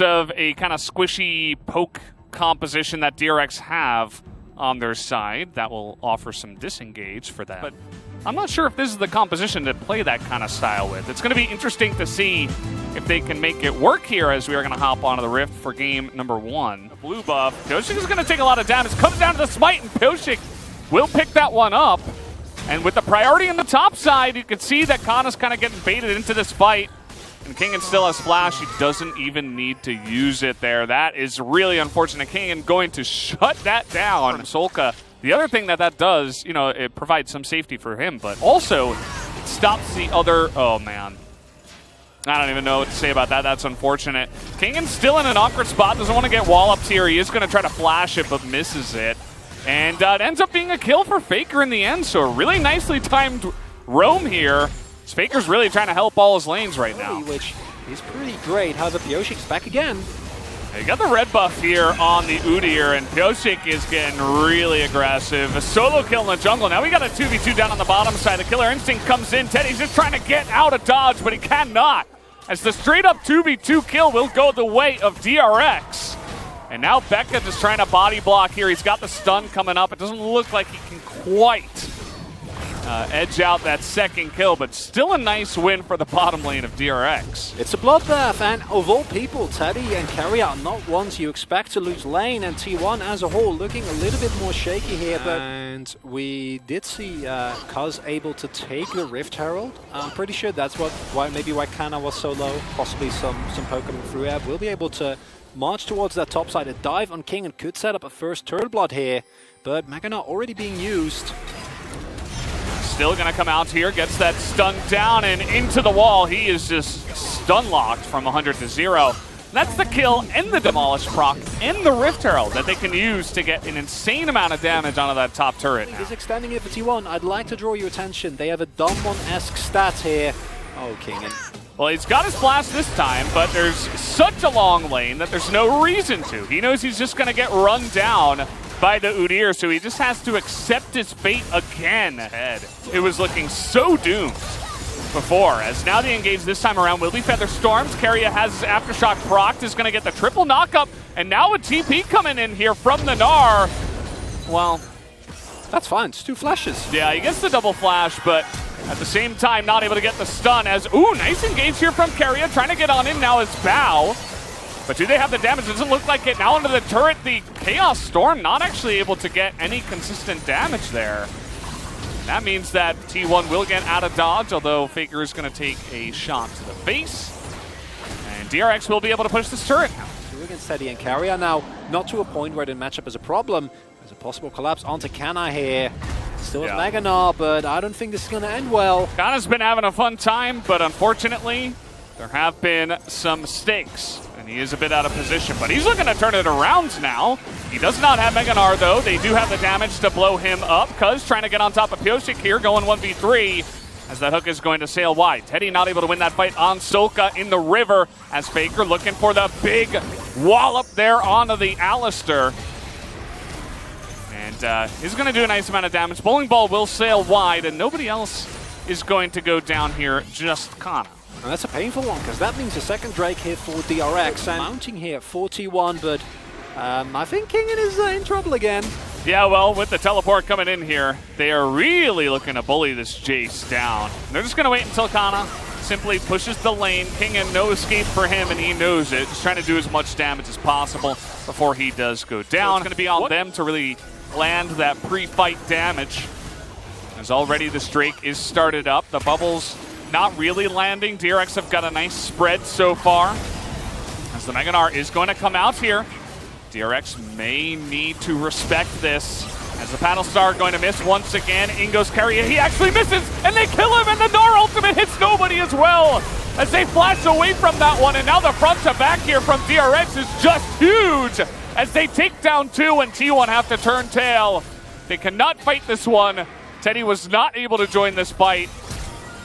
of a kind of squishy poke composition that DRX have on their side. That will offer some disengage for them. But I'm not sure if this is the composition to play that kind of style with. It's going to be interesting to see if they can make it work here as we are going to hop onto the Rift for game number 1. The blue buff. Pyoshik is going to take a lot of damage. Comes down to the smite, and Pyoshik will pick that one up. And with the priority in the top side, you can see that Kana's kind of getting baited into this fight. And Kingen still has flash. He doesn't even need to use it there. That is really unfortunate. Kingen going to shut that down from Solka. The other thing that does, you know, it provides some safety for him, but also it stops the other... Oh, man. I don't even know what to say about that. That's unfortunate. Kingen's still in an awkward spot. Doesn't want to get walloped here. He is going to try to flash it, but misses it. And it ends up being a kill for Faker in the end, so a really nicely timed roam here. Faker's really trying to help all his lanes right now. Which is pretty great. However, Pyoshik's back again. You got the red buff here on the Udyr, and Pyoshik is getting really aggressive. A solo kill in the jungle. Now we got a 2v2 down on the bottom side. The Killer Instinct comes in. Teddy's just trying to get out of dodge, but he cannot. As the straight-up 2v2 kill will go the way of DRX. And now Becca just trying to body block here. He's got the stun coming up. It doesn't look like he can quite edge out that second kill, but still a nice win for the bottom lane of DRX. It's a bloodbath, and of all people, Teddy and Carry are not ones you expect to lose lane, and T1 as a whole looking a little bit more shaky here. And we did see Kuz able to take the Rift Herald. I'm pretty sure that's why Kana was so low, possibly some poke coming through air. We'll be able to march towards that top side. A dive on King and could set up a first turtle blood here, but Magana already being used. Still going to come out here, gets that stun down and into the wall. He is just stun locked from 100 to 0. That's the kill and the Demolish proc and the Rift Herald that they can use to get an insane amount of damage onto that top turret. He's extending it for T1. I'd like to draw your attention. They have a Dumbmon-esque stat here. Oh, Kingen. Well, he's got his blast this time, but there's such a long lane that there's no reason to. He knows he's just going to get run down by the Udyr, so he just has to accept his fate again. It was looking so doomed before, as now the engage this time around will be Feather Storms. Keria has his Aftershock procced, is going to get the triple knockup, and now a TP coming in here from the Gnar. Well, that's fine. It's 2 flashes. Yeah, he gets the double flash, but at the same time not able to get the stun as, ooh, nice engage here from Keria, trying to get on in now as Bow. But do they have the damage? It doesn't look like it. Now into the turret, the Chaos Storm not actually able to get any consistent damage there. That means that T1 will get out of dodge, although Faker is going to take a shot to the face. And DRX will be able to push this turret now. 2 against Teddy and Carrier now, not to a point where the matchup is a problem. There's a possible collapse onto Kana here. Still with Maganar, but I don't think this is going to end well. Kana's been having a fun time, but unfortunately, there have been some mistakes. And he is a bit out of position, but he's looking to turn it around now. He does not have Maganar, though. They do have the damage to blow him up. Cuz trying to get on top of Pyoshik here, going 1v3, as that hook is going to sail wide. Teddy not able to win that fight on Solka in the river, as Faker looking for the big wallop there onto the Alistair. And he's going to do a nice amount of damage. Bowling Ball will sail wide, and nobody else is going to go down here, just Kana. And that's a painful one, because that means a second Drake hit for DRX. And mounting here for T1, but I think Kingen is in trouble again. Yeah, well, with the teleport coming in here, they are really looking to bully this Jace down. And they're just going to wait until Kana simply pushes the lane. Kingen, no escape for him, and he knows it. Just trying to do as much damage as possible before he does go down. It's going to be on them to really land that pre-fight damage. As already the Drake is started up. The bubbles not really landing. DRX have got a nice spread so far. As the Maganar is going to come out here. DRX may need to respect this. As the Paddle Star going to miss once again. In goes Keria. He actually misses, and they kill him, and the Gnar ultimate hits nobody as well. As they flash away from that one, and now the front to back here from DRX is just huge. As they take down 2 and T1 have to turn tail. They cannot fight this one. Teddy was not able to join this fight.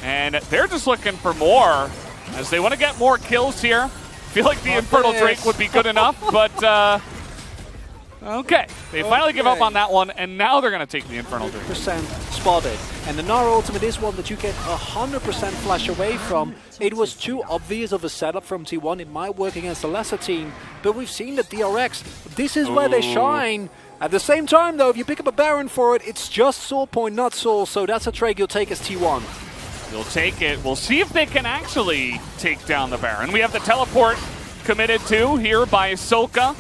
And they're just looking for more, as they want to get more kills here. Feel like the Infernal Drake would be good enough, but okay. They finally give up on that one, and now they're going to take the Infernal Drake. spotted. And the Nara ultimate is one that you can 100% flash away from. It was too obvious of a setup from T1. It might work against a lesser team, but we've seen that DRX, this is where they shine. At the same time, though, if you pick up a Baron for it, it's just Soul Point, not Soul, so that's a trade you'll take as T1. You'll take it. We'll see if they can actually take down the Baron. We have the teleport committed to here by Solka,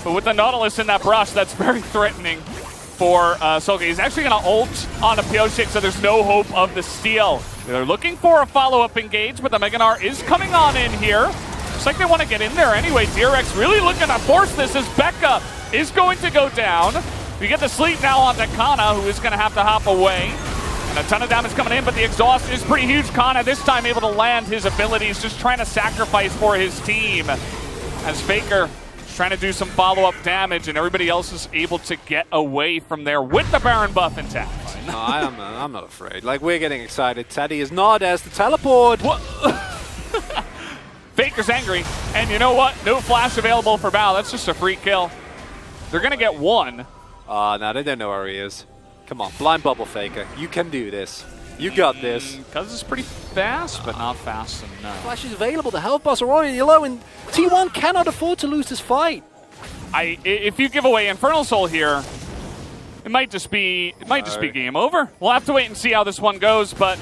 but with the Nautilus in that brush, that's very threatening for Solka. He's actually going to ult on a Pioshik, so there's no hope of the steal. They're looking for a follow-up engage, but the Meganar is coming on in here. Looks like they want to get in there anyway. DRX really looking to force this as Becca is going to go down. We get the sleep now onto Kana, who is going to have to hop away. And a ton of damage coming in, but the exhaust is pretty huge. Kana this time able to land his abilities, just trying to sacrifice for his team. As Faker is trying to do some follow-up damage, and everybody else is able to get away from there with the Baron buff intact. No, I'm not afraid. Like, we're getting excited. Teddy is not as the teleport. What? Faker's angry, and you know what? No flash available for Bao. That's just a free kill. They're going to get one. No, they don't know where he is. Come on, blind bubble Faker. You can do this. You got this. Because it's pretty fast, but not fast enough. Flash is available. The health bars are already low, and T1 cannot afford to lose this fight. If you give away Infernal Soul here, it might just be game over. We'll have to wait and see how this one goes, but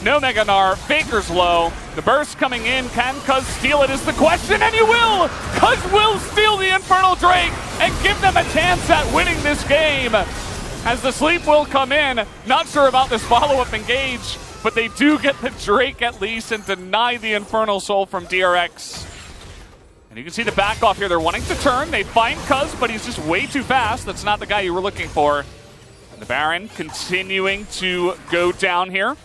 no Meganar. Faker's low. The burst coming in. Can Cuz steal it is the question, and he will! Cuz will steal the Infernal Drake and give them a chance at winning this game. As the sleep will come in. Not sure about this follow-up engage, but they do get the Drake at least and deny the Infernal Soul from DRX. And you can see the back off here. They're wanting to turn. They find Cuz, but he's just way too fast. That's not the guy you were looking for. And the Baron continuing to go down here.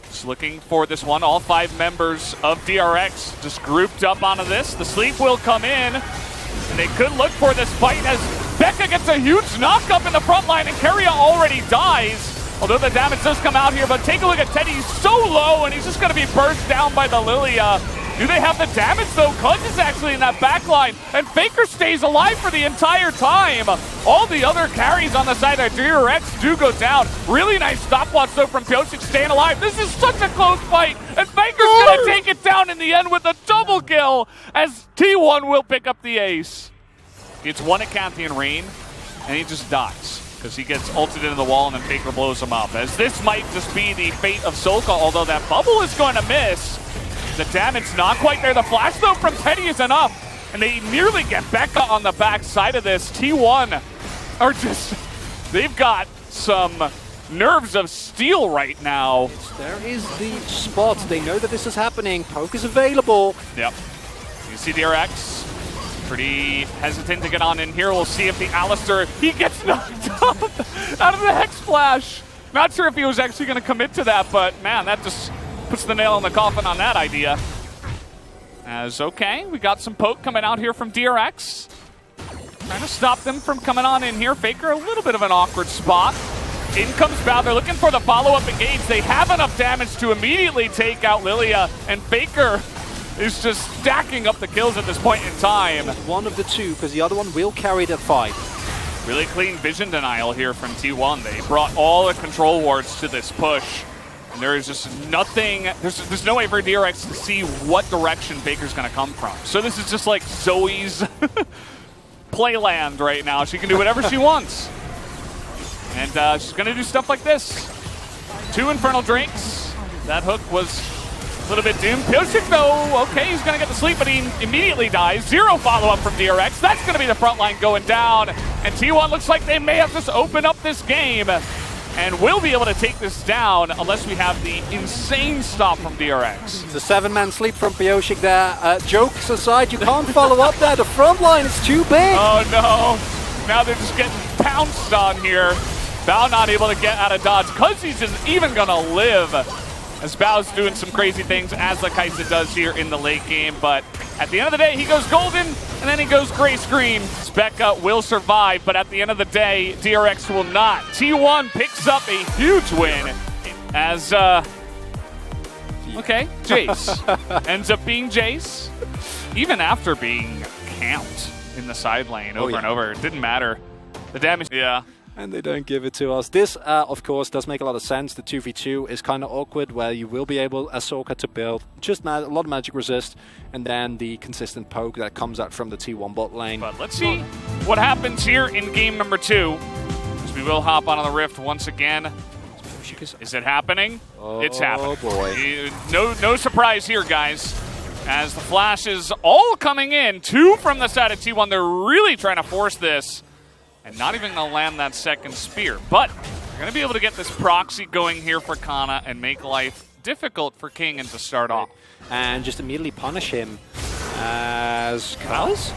Just looking for this one. All 5 members of DRX just grouped up onto this. The sleep will come in, and they could look for this fight as Becca gets a huge knock-up in the front line, and Keria already dies. Although the damage does come out here, but take a look at Teddy. He's so low, and he's just going to be burst down by the Lilia. Do they have the damage, though? Cuz is actually in that back line, and Faker stays alive for the entire time. All the other carries on the side of DRX do go down. Really nice stopwatch, though, from Pioshik staying alive. This is such a close fight, and Faker's going to take it down in the end with a double kill, as T1 will pick up the ace. It's one at Cathian Rain, and he just dies because he gets ulted into the wall and then Faker blows him up. As this might just be the fate of Solka, although that bubble is going to miss. The damage not quite there. The flash, though, from Teddy is enough, and they nearly get Becca on the back side of this. T1 are just, they've got some nerves of steel right now. There is the spot. They know that this is happening. Poke is available. Yep. You see DRX. Pretty hesitant to get on in here. We'll see if the Alistair, he gets knocked up out of the Hex Splash. Not sure if he was actually going to commit to that, but man, that just puts the nail in the coffin on that idea. As okay, we got some poke coming out here from DRX. Trying to stop them from coming on in here. Faker, a little bit of an awkward spot. In comes Bao. They're looking for the follow-up engage. They have enough damage to immediately take out Lilia, and Faker is just stacking up the kills at this point in time. One of the two, because the other one will carry that fight. Really clean vision denial here from T1. They brought all the control wards to this push. And there is just nothing, there's no way for DRX to see what direction Faker's going to come from. So this is just like Zoe's playland right now. She can do whatever she wants. And she's going to do stuff like this. 2 Infernal Drinks. That hook was a little bit doomed. Pioshik, though, okay, he's going to get the sleep, but he immediately dies. 0 follow-up from DRX. That's going to be the front line going down. And T1 looks like they may have just opened up this game. And we'll be able to take this down unless we have the insane stop from DRX. It's a 7-man sleep from Pioshik there. Jokes aside, you can't follow up there. The front line is too big. Oh, no. Now they're just getting pounced on here. Bao not able to get out of dodge. Cuz he's just even going to live. As Bao's doing some crazy things, as the Kaisa does here in the late game. But at the end of the day, he goes golden, and then he goes gray screen. Becca will survive, but at the end of the day, DRX will not. T1 picks up a huge win as, okay, Jace. Ends up being Jace, even after being camped in the side lane over and over. It didn't matter. The damage, yeah. And they don't give it to us. This, of course, does make a lot of sense. The 2v2 is kind of awkward, where you will be able, as Sorka, to build just a lot of magic resist, and then the consistent poke that comes out from the T1 bot lane. But let's see what happens here in game number 2. As we will hop onto the Rift once again. Is it happening? Oh, it's happening. Oh boy. No surprise here, guys. As the flashes all coming in, 2 from the side of T1. They're really trying to force this. And not even going to land that second spear. But they're going to be able to get this proxy going here for Kana and make life difficult for King to start off. And just immediately punish him as Kaz?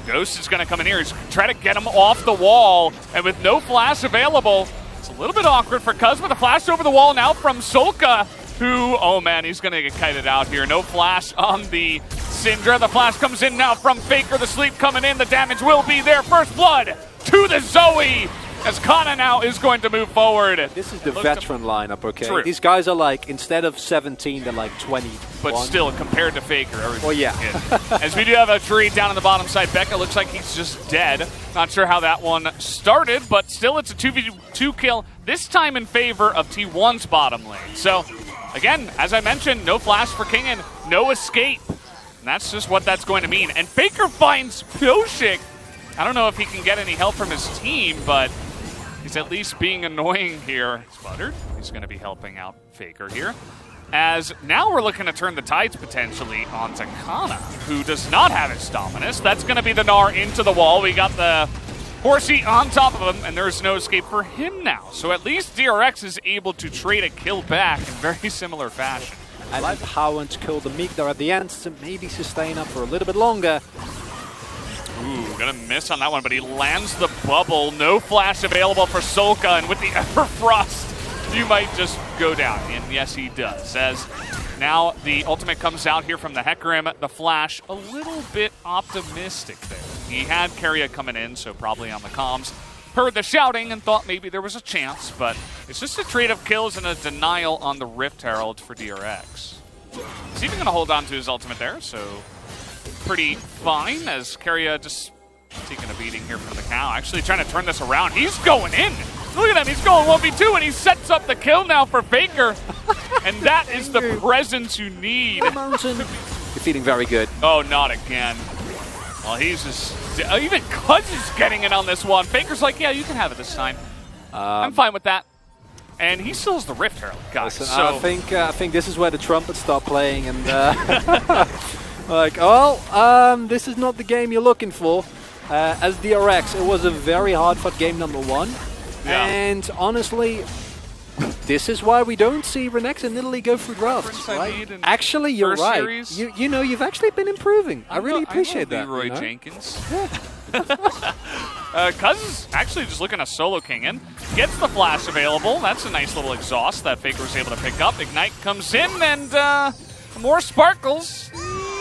Ghost is going to come in here. He's trying to get him off the wall. And with no flash available, it's a little bit awkward for Cuz with a flash over the wall now from Solka, who, oh man, he's going to get kited out here. No flash on the Syndra. The flash comes in now from Faker. The sleep coming in. The damage will be there. First blood to the Zoe, as Kana now is going to move forward. This is the veteran lineup, okay? True. These guys are like, instead of 17, they're like 20. But still, compared to Faker, well, yeah. As we do have a tree down on the bottom side, Becca looks like he's just dead. Not sure how that one started, but still it's a 2v2 kill, this time in favor of T1's bottom lane. So, again, as I mentioned, no flash for Kingen, no escape. And that's just what that's going to mean. And Faker finds Pyoshik. I don't know if he can get any help from his team, but he's at least being annoying here. Sputtered. He's going to be helping out Faker here. As now we're looking to turn the tides potentially onto Kana, who does not have his Dominus. That's going to be the Gnar into the wall. We got the Horsey on top of him, and there's no escape for him now. So at least DRX is able to trade a kill back in very similar fashion. I like Howard kill the Meek there at the end to maybe sustain up for a little bit longer. Ooh, gonna miss on that one, but he lands the bubble. No flash available for Solka, and with the Everfrost, you might just go down. And yes, he does. As now the ultimate comes out here from the Hecarim, the flash a little bit optimistic there. He had Keria coming in, so probably on the comms. Heard the shouting and thought maybe there was a chance, but it's just a trade of kills and a denial on the Rift Herald for DRX. He's even gonna hold on to his ultimate there, so pretty fine, as Keria just taking a beating here from the cow. Actually trying to turn this around. He's going in. Look at him. He's going 1v2, and he sets up the kill now for Faker. And that is the presence you need. Mountain. You're feeling very good. Oh, not again. Well, he's just... even Cuz is getting in on this one. Faker's like, yeah, you can have it this time. I'm fine with that. And he still has the Rift Herald, guys. Listen, so I think this is where the trumpets start playing, and... like, oh, this is not the game you're looking for. As DRX, it was a very hard-fought game number 1. Yeah. And honestly, this is why we don't see Renex and Italy go through drafts. Right? Actually, you're right. You know, you've actually been improving. I really appreciate that. Leroy Jenkins. Cuz is actually just looking to solo King in. Gets the flash available. That's a nice little exhaust that Faker was able to pick up. Ignite comes in, and more sparkles.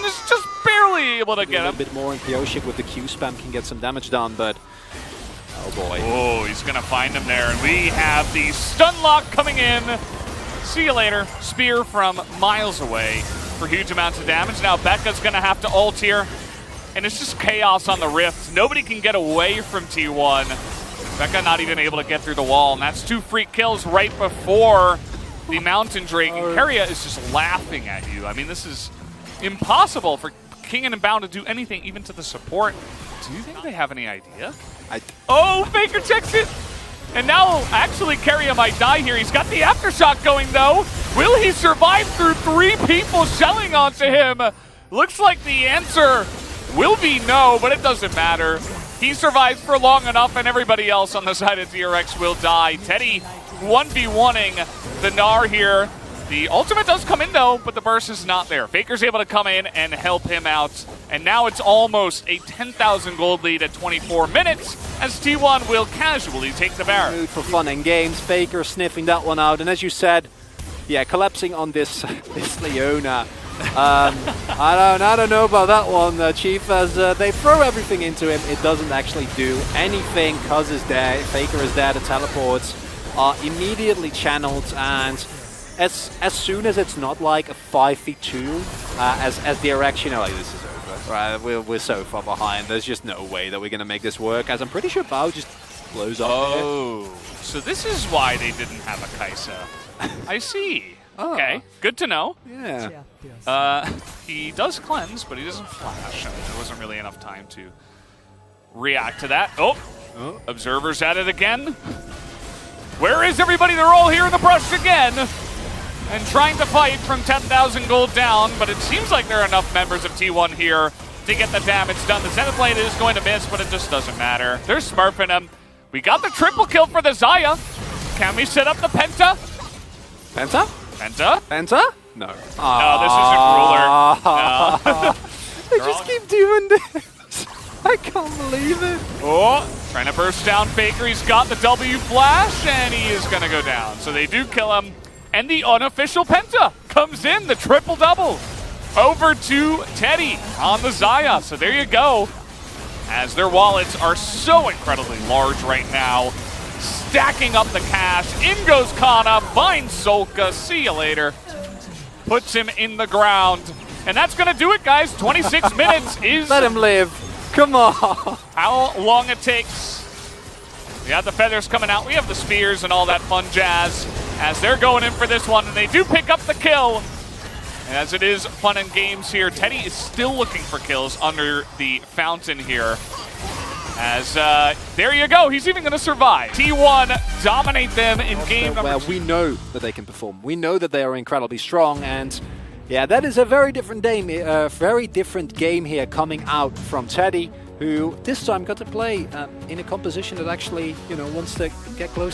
Is just barely able to get him. A bit more, and Pyoshik with the Q spam can get some damage done, but oh boy. Oh, he's going to find him there, and we have the stun lock coming in. See you later. Spear from miles away for huge amounts of damage. Now Becca's going to have to ult here, and it's just chaos on the Rift. Nobody can get away from T1. Becca not even able to get through the wall, and that's 2 free kills right before the Mountain Drake. And Keria is just laughing at you. I mean, this is impossible for King and Bound to do anything, even to the support. Do you think they have any idea? Oh, Faker checks it! And now, actually, Keria might die here. He's got the Aftershock going, though. Will he survive through 3 people shelling onto him? Looks like the answer will be no, but it doesn't matter. He survives for long enough, and everybody else on the side of DRX will die. Teddy 1v1ing the Gnar here. The ultimate does come in, though, but the burst is not there. Faker's able to come in and help him out. And now it's almost a 10,000 gold lead at 24 minutes, as T1 will casually take the Baron. Mood for fun and games. Faker sniffing that one out. And as you said, yeah, collapsing on this Leona. I don't know about that one, Chief, as they throw everything into him. It doesn't actually do anything. Cuz is there. Faker is there. The teleports are immediately channeled, and as soon as it's not like a 5v2, as DRX, you know, like, this is over. Right, we're so far behind. There's just no way that we're gonna make this work. As I'm pretty sure Bao just Blows up. Oh, so this is why they didn't have a Kaisa. I see. Oh. Okay, good to know. Yeah. He does cleanse, but he doesn't flash. There wasn't really enough time to react to that. Oh, Observer's at it again. Where is everybody? They're all here in the brush again. And trying to fight from 10,000 gold down, but it seems like there are enough members of T1 here to get the damage done. The Zenith Blade is going to miss, but it just doesn't matter. They're smurfing him. We got the triple kill for the Xayah. Can we set up the Penta? Penta? Penta? Penta? No. No, this isn't Ruler. No. They just keep doing this. I can't believe it. Oh, trying to burst down Faker. He's got the W flash, and he is going to go down. So they do kill him. And the unofficial Penta comes in, the triple-double. Over to Teddy on the Xayah. So there you go. As their wallets are so incredibly large right now. Stacking up the cash. In goes Kana, finds Solka. See you later. Puts him in the ground. And that's going to do it, guys. 26 minutes is... Let him live. Come on. How long it takes. We have the feathers coming out. We have the spears and all that fun jazz as they're going in for this one. And they do pick up the kill. And as it is fun and games here, Teddy is still looking for kills under the fountain here. As there you go. He's even going to survive. T1 dominate them in game number 2. We know that they can perform. We know that they are incredibly strong. And yeah, that is a very different game here coming out from Teddy, who this time got to play in a composition that actually, wants to get close